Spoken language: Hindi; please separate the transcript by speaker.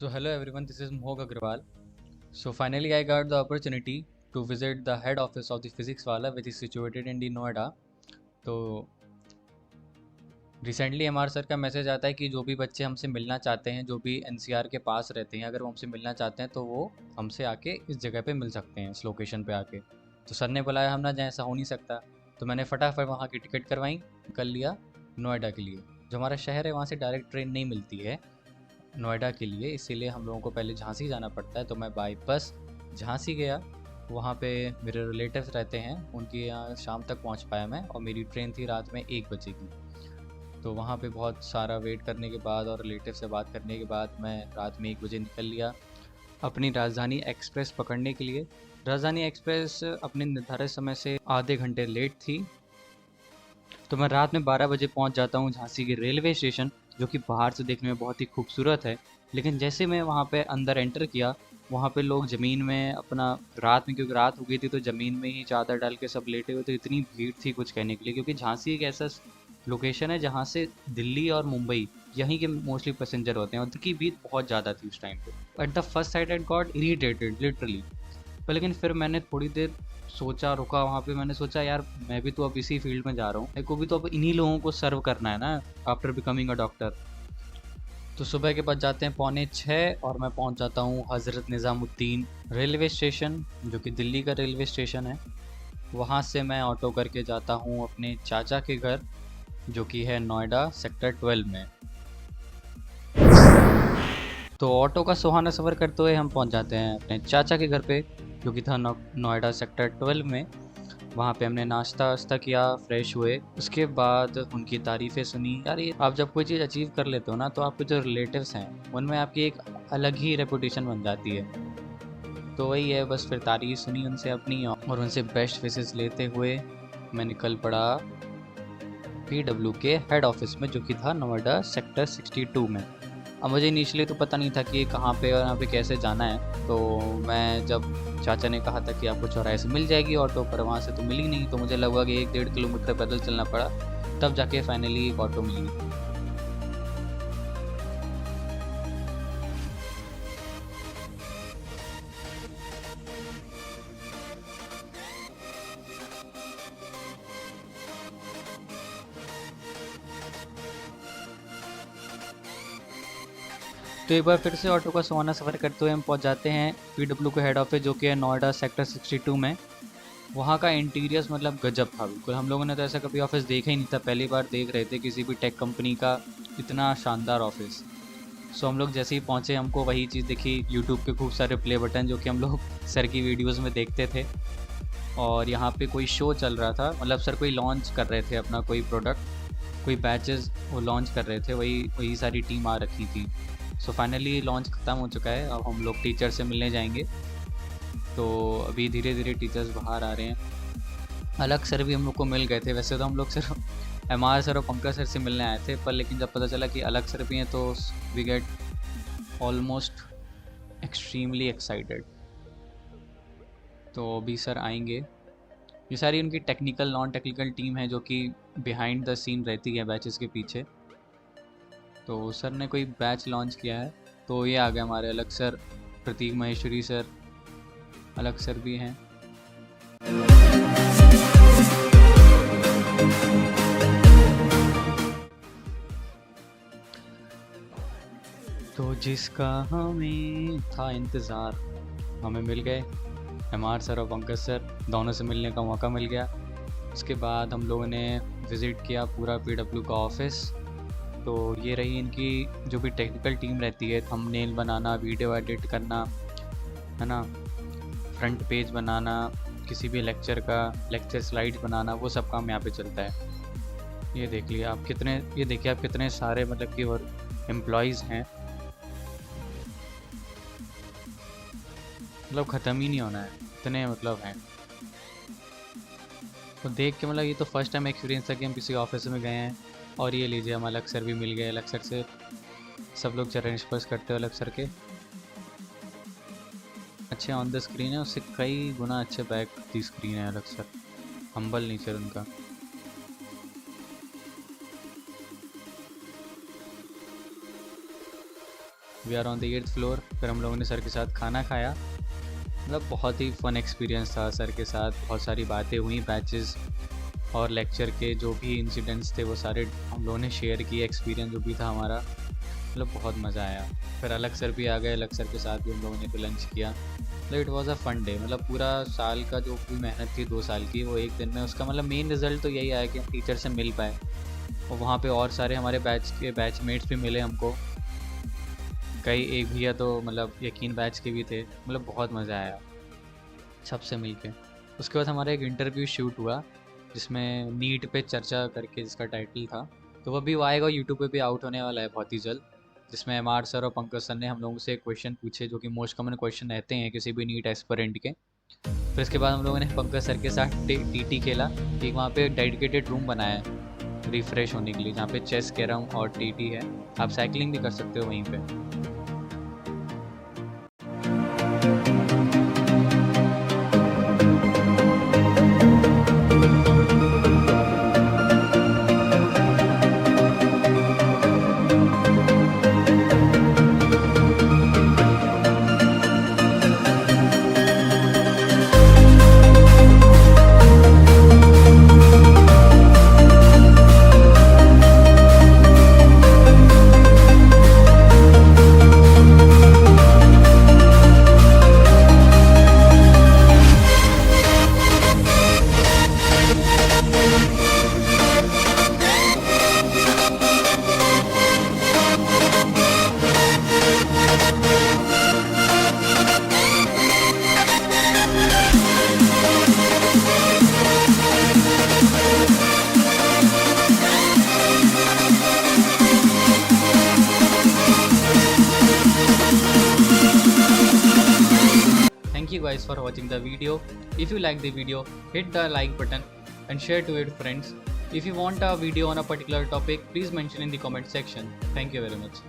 Speaker 1: So hello everyone, this is Mohog Agrawal. So finally I got the opportunity to visit the head office of the Physics Wala which is situated in the Noida. तो रिसेंटली हमारे सर का मैसेज आता है कि जो भी बच्चे हमसे मिलना चाहते हैं, जो भी एनसीआर के पास रहते हैं, अगर वो हमसे मिलना चाहते हैं तो वो हमसे आके इस जगह पे मिल सकते हैं, इस लोकेशन पे आके। तो सर ने बुलाया, हम ना जाए ऐसा हो नहीं सकता। तो मैंने फटाफट वहाँ की टिकट करवाई, कर लिया नोएडा के लिए। जो हमारा शहर है वहाँ से डायरेक्ट ट्रेन नहीं मिलती है नोएडा के लिए, इसीलिए हम लोगों को पहले झांसी जाना पड़ता है। तो मैं बाई बस झांसी गया। वहाँ पे मेरे रिलेटिव्स रहते हैं, उनके यहाँ शाम तक पहुँच पाया मैं, और मेरी ट्रेन थी रात में 1 बजे की। तो वहाँ पे बहुत सारा वेट करने के बाद और रिलेटिव से बात करने के बाद मैं रात में 1 बजे निकल लिया अपनी राजधानी एक्सप्रेस पकड़ने के लिए। राजधानी एक्सप्रेस अपने निर्धारित समय से आधे घंटे लेट थी। तो मैं रात में 12 बजे पहुंच जाता हूं झांसी के रेलवे स्टेशन, जो कि बाहर से देखने में बहुत ही खूबसूरत है। लेकिन जैसे मैं वहां पे अंदर एंटर किया, वहां पे लोग ज़मीन में अपना, रात में क्योंकि रात हो गई थी तो ज़मीन में ही चादर डाल के सब लेटे हुए थे। इतनी भीड़ थी कुछ कहने के लिए, क्योंकि झांसी एक ऐसा लोकेशन है जहाँ से दिल्ली और मुंबई यहीं के मोस्टली पैसेंजर होते हैं, और उनकी भीड़ बहुत ज़्यादा थी उस टाइम पे। At the first side I got irritated literally. पर लेकिन फिर मैंने थोड़ी देर सोचा, रुका वहाँ पे। मैंने सोचा यार, मैं भी तो अब इसी फील्ड में जा रहा हूँ, मेरे को भी तो अब इन्हीं लोगों को सर्व करना है ना, आफ्टर बिकमिंग अ डॉक्टर। तो सुबह के बज जाते हैं 5:45 और मैं पहुँच जाता हूँ हज़रत निज़ामुद्दीन रेलवे स्टेशन, जो कि दिल्ली का रेलवे स्टेशन है। वहाँ से मैं ऑटो करके जाता हूँ अपने चाचा के घर, जो कि है नोएडा सेक्टर 12 में। तो ऑटो का सुहाना सफ़र करते हुए हम पहुंच जाते हैं अपने चाचा के घर पे, जो कि था नोएडा सेक्टर 12 में। वहाँ पे हमने नाश्ता वास्ता किया, फ्रेश हुए। उसके बाद उनकी तारीफ़ें सुनी। यार, ये आप जब कोई चीज़ अचीव कर लेते हो ना, तो आपके जो रिलेटिव्स हैं उनमें आपकी एक अलग ही रेपुटेशन बन जाती है। तो वही है, बस फिर तारीफ़ सुनी उनसे अपनी, और उनसे बेस्ट विशेस लेते हुए मैं निकल पड़ा पीडब्ल्यू के हेड ऑफिस में, जो कि था नोएडा सेक्टर 62 में। अब मुझे इनिशियली तो पता नहीं था कि ये कहाँ पे और यहाँ पे कैसे जाना है। तो मैं जब, चाचा ने कहा था कि आपको चौराहे से मिल जाएगी ऑटो, पर वहाँ से तो मिली नहीं। तो मुझे लगा कि 1-1.5 किलोमीटर पैदल चलना पड़ा, तब जाके फाइनली एक ऑटो मिली। तो एक बार फिर से ऑटो का सुहाना सफ़र करते हुए हम पहुँच जाते हैं पीडब्ल्यू के हेड ऑफिस, जो कि है नोएडा सेक्टर 62 में। वहाँ का इंटीरियर्स मतलब गजब था बिल्कुल। हम लोगों ने तो ऐसा कभी ऑफिस देखा ही नहीं था, पहली बार देख रहे थे किसी भी टेक कंपनी का इतना शानदार ऑफिस। सो हम लोग जैसे ही पहुँचे, हमको वही चीज़ दिखी, यूट्यूब के खूब सारे प्ले बटन जो कि हम लोग सर की वीडियोस में देखते थे। और यहाँ पे कोई शो चल रहा था, मतलब सर कोई लॉन्च कर रहे थे अपना कोई प्रोडक्ट, कोई बैचेस वो लॉन्च कर रहे थे, वही वही सारी टीम आ रखी थी। सो फाइनली लॉन्च ख़त्म हो चुका है, अब हम लोग टीचर से मिलने जाएंगे। तो अभी धीरे धीरे टीचर्स बाहर आ रहे हैं। अलग सर भी हम लोग को मिल गए थे। वैसे तो हम लोग सिर्फ एम आर सर और पंकज सर से मिलने आए थे, पर लेकिन जब पता चला कि अलग सर भी हैं तो we get almost extremely excited. तो अभी सर आएंगे। ये सारी उनकी टेक्निकल नॉन टेक्निकल टीम है, जो कि बिहाइंड द सीन रहती है बैचेस के पीछे। तो सर ने कोई बैच लॉन्च किया है, तो ये आ गए हमारे अलग सर, प्रतीक महेश्वरी सर, अलग सर भी हैं। तो जिसका हमें था इंतज़ार, हमें मिल गए। एम आर सर और पंकज सर दोनों से मिलने का मौका मिल गया। उसके बाद हम लोगों ने विज़िट किया पूरा पीडब्ल्यू का ऑफिस। तो ये रही इनकी जो भी टेक्निकल टीम रहती है, थंबनेल बनाना, वीडियो एडिट करना, है ना, फ्रंट पेज बनाना, किसी भी लेक्चर का लेक्चर स्लाइड्स बनाना, वो सब काम यहाँ पे चलता है। ये देख लिया आप कितने, ये देखिए आप कितने सारे मतलब कि और एम्प्लॉयज़ हैं, मतलब ख़त्म ही नहीं होना है, इतने मतलब हैं। तो देख के मतलब ये तो फर्स्ट टाइम एक्सपीरियंस था कि हम किसी ऑफिस में गए हैं। और ये लीजिए, हम अलग सर भी मिल गए। अलग सर से सब लोग चरण स्पर्श करते हो अलग सर के। अच्छे ऑन द स्क्रीन है, उससे कई गुना अच्छे बैक दी स्क्रीन है अलग सर। हम्बल नेचर उनका। We are on the 8th floor. फिर हम लोगों ने सर के साथ खाना खाया। मतलब बहुत ही फ़न एक्सपीरियंस था सर के साथ, बहुत सारी बातें हुई बैचेस और लेक्चर के जो भी इंसिडेंट्स थे वो सारे हम लोगों ने शेयर किए, एक्सपीरियंस जो भी था हमारा, मतलब बहुत मज़ा आया। फिर अलग सर भी आ गए, अलग सर के साथ भी हम लोगों ने फिर लंच किया। मतलब it was a fun day. मतलब पूरा साल का जो भी मेहनत थी 2 साल की, वो एक दिन में उसका मतलब मेन रिज़ल्ट तो यही आया कि हम टीचर से मिल पाए और वहाँ पे और सारे हमारे बैच के बैचमेट्स भी मिले हमको। कई एक भैया तो मतलब यकीन बैच के भी थे। मतलब बहुत मज़ा आया सबसे मिलके। उसके बाद हमारा एक इंटरव्यू शूट हुआ जिसमें नीट पे चर्चा करके जिसका टाइटल था, तो वो भी वो आएगा यूट्यूब पे भी आउट होने वाला है बहुत ही जल्द। जिसमें एमआर सर और पंकज सर ने हम लोगों से क्वेश्चन पूछे जो कि मोस्ट कॉमन क्वेश्चन रहते हैं किसी भी नीट एस्पिरेंट के। फिर इसके बाद हम लोगों ने पंकज सर के साथ टीटी खेला। एक वहाँ पे डेडिकेटेड रूम बनाया है रिफ़्रेश होने के लिए, जहाँ पे चेस, कैरम और टीटी है। आप साइकिलिंग भी कर सकते हो वहीं पे। Thank you guys for watching the video. If you like the video, hit the like button and share to your friends. If you want a video on a particular topic, please mention in the comment section. Thank you very much.